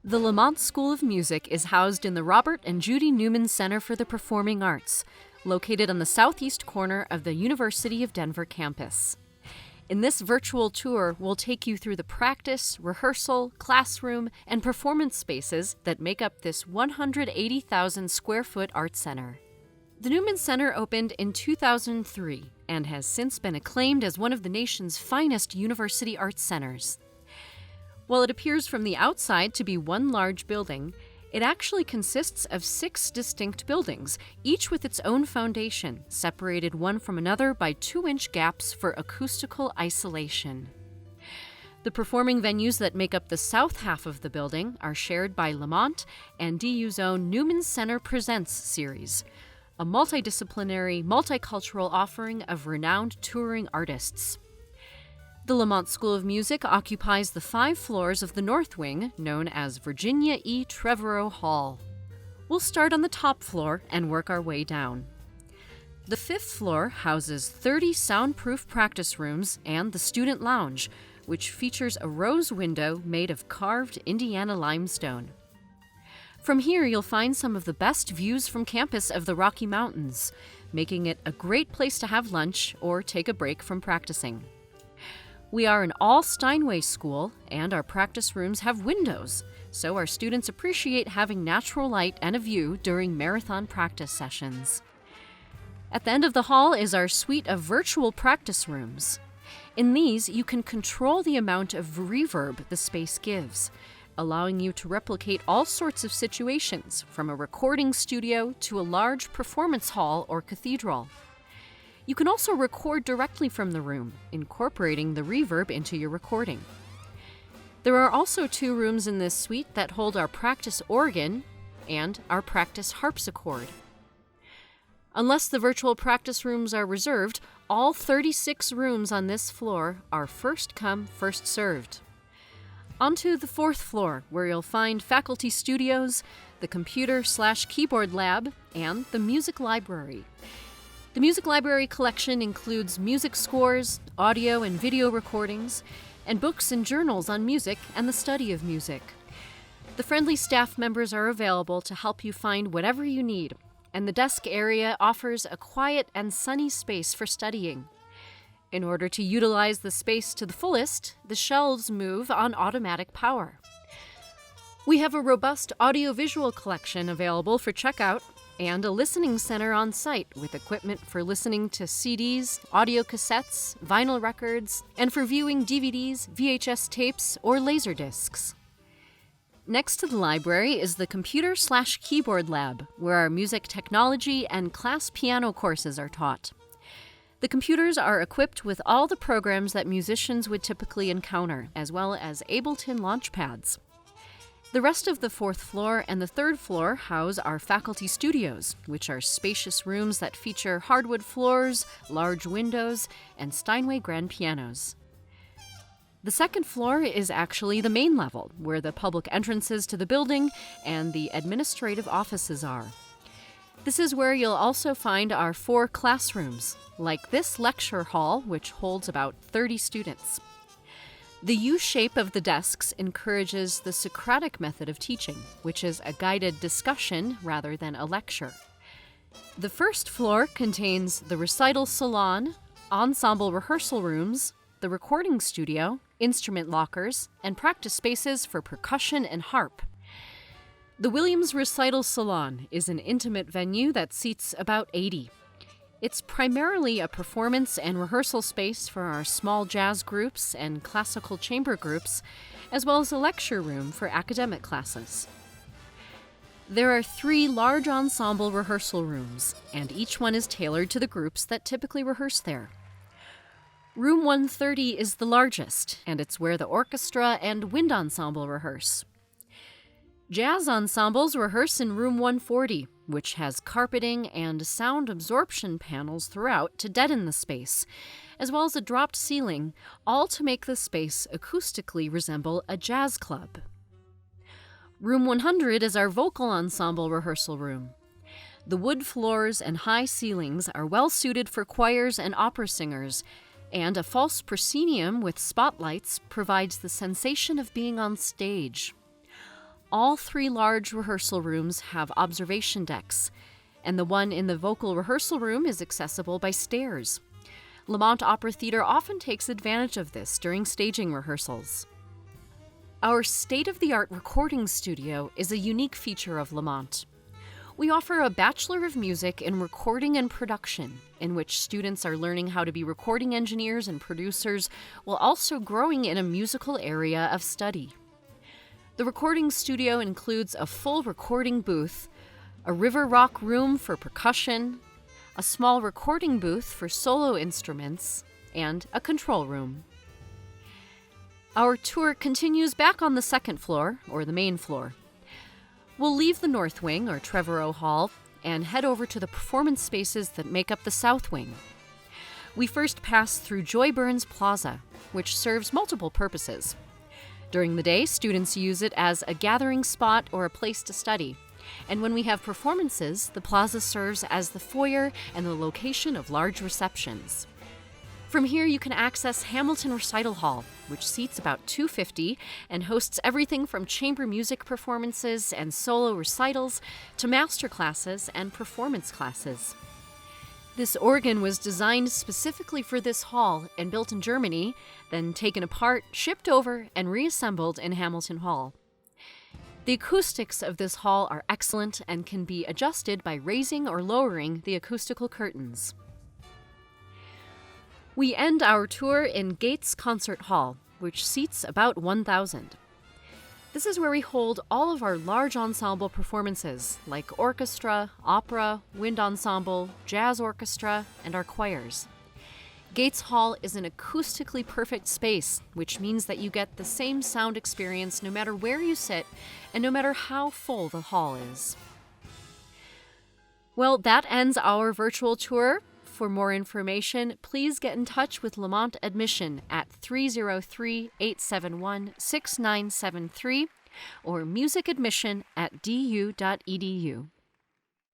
The Lamont School of Music is housed in the Robert and Judy Newman Center for the Performing Arts, located on the southeast corner of the University of Denver campus. In this virtual tour, we'll take you through the practice, rehearsal, classroom, and performance spaces that make up this 180,000 square foot art center. The Newman Center opened in 2003 and has since been acclaimed as one of the nation's finest university arts centers. While it appears from the outside to be one large building, it actually consists of 6 distinct buildings, each with its own foundation, separated one from another by 2-inch gaps for acoustical isolation. The performing venues that make up the south half of the building are shared by Lamont and DU's own Newman Center Presents series, a multidisciplinary, multicultural offering of renowned touring artists. The Lamont School of Music occupies the 5 floors of the North Wing, known as Virginia E. Trevor O Hall. We'll start on the top floor and work our way down. The 5th floor houses 30 soundproof practice rooms and the student lounge, which features a rose window made of carved Indiana limestone. From here, you'll find some of the best views from campus of the Rocky Mountains, making it a great place to have lunch or take a break from practicing. We are an all-Steinway school, and our practice rooms have windows, so our students appreciate having natural light and a view during marathon practice sessions. At the end of the hall is our suite of virtual practice rooms. In these, you can control the amount of reverb the space gives, allowing you to replicate all sorts of situations, from a recording studio to a large performance hall or cathedral. You can also record directly from the room, incorporating the reverb into your recording. There are also 2 rooms in this suite that hold our practice organ and our practice harpsichord. Unless the virtual practice rooms are reserved, all 36 rooms on this floor are first come, first served. Onto the 4th floor, where you'll find faculty studios, the computer/keyboard lab, and the music library. The music library collection includes music scores, audio and video recordings, and books and journals on music and the study of music. The friendly staff members are available to help you find whatever you need, and the desk area offers a quiet and sunny space for studying. In order to utilize the space to the fullest, the shelves move on automatic power. We have a robust audiovisual collection available for checkout, and a listening center on site with equipment for listening to CDs, audio cassettes, vinyl records, and for viewing DVDs, VHS tapes, or laserdiscs. Next to the library is the computer/keyboard lab, where our music technology and class piano courses are taught. The computers are equipped with all the programs that musicians would typically encounter, as well as Ableton launchpads. The rest of the 4th floor and the 3rd floor house our faculty studios, which are spacious rooms that feature hardwood floors, large windows, and Steinway grand pianos. The 2nd floor is actually the main level, where the public entrances to the building and the administrative offices are. This is where you'll also find our 4 classrooms, like this lecture hall, which holds about 30 students. The U-shape of the desks encourages the Socratic method of teaching, which is a guided discussion rather than a lecture. The 1st floor contains the Recital Salon, ensemble rehearsal rooms, the recording studio, instrument lockers, and practice spaces for percussion and harp. The Williams Recital Salon is an intimate venue that seats about 80. It's primarily a performance and rehearsal space for our small jazz groups and classical chamber groups, as well as a lecture room for academic classes. There are 3 large ensemble rehearsal rooms, and each one is tailored to the groups that typically rehearse there. Room 130 is the largest, and it's where the orchestra and wind ensemble rehearse. Jazz ensembles rehearse in room 140, which has carpeting and sound absorption panels throughout to deaden the space, as well as a dropped ceiling, all to make the space acoustically resemble a jazz club. Room 100 is our vocal ensemble rehearsal room. The wood floors and high ceilings are well suited for choirs and opera singers, and a false proscenium with spotlights provides the sensation of being on stage. All 3 large rehearsal rooms have observation decks, and the one in the vocal rehearsal room is accessible by stairs. Lamont Opera Theater often takes advantage of this during staging rehearsals. Our state-of-the-art recording studio is a unique feature of Lamont. We offer a Bachelor of Music in Recording and Production, in which students are learning how to be recording engineers and producers while also growing in a musical area of study. The recording studio includes a full recording booth, a river rock room for percussion, a small recording booth for solo instruments, and a control room. Our tour continues back on the 2nd floor, or the main floor. We'll leave the North Wing, or Trevor O Hall, and head over to the performance spaces that make up the South Wing. We first pass through Joyburn Plaza, which serves multiple purposes. During the day, students use it as a gathering spot or a place to study. And when we have performances, the plaza serves as the foyer and the location of large receptions. From here, you can access Hamilton Recital Hall, which seats about 250 and hosts everything from chamber music performances and solo recitals to master classes and performance classes. This organ was designed specifically for this hall and built in Germany, then taken apart, shipped over, and reassembled in Hamilton Hall. The acoustics of this hall are excellent and can be adjusted by raising or lowering the acoustical curtains. We end our tour in Gates Concert Hall, which seats about 1,000. This is where we hold all of our large ensemble performances, like orchestra, opera, wind ensemble, jazz orchestra, and our choirs. Gates Hall is an acoustically perfect space, which means that you get the same sound experience no matter where you sit and no matter how full the hall is. Well, that ends our virtual tour. For more information, please get in touch with Lamont Admission at 303-871-6973 or musicadmission@du.edu.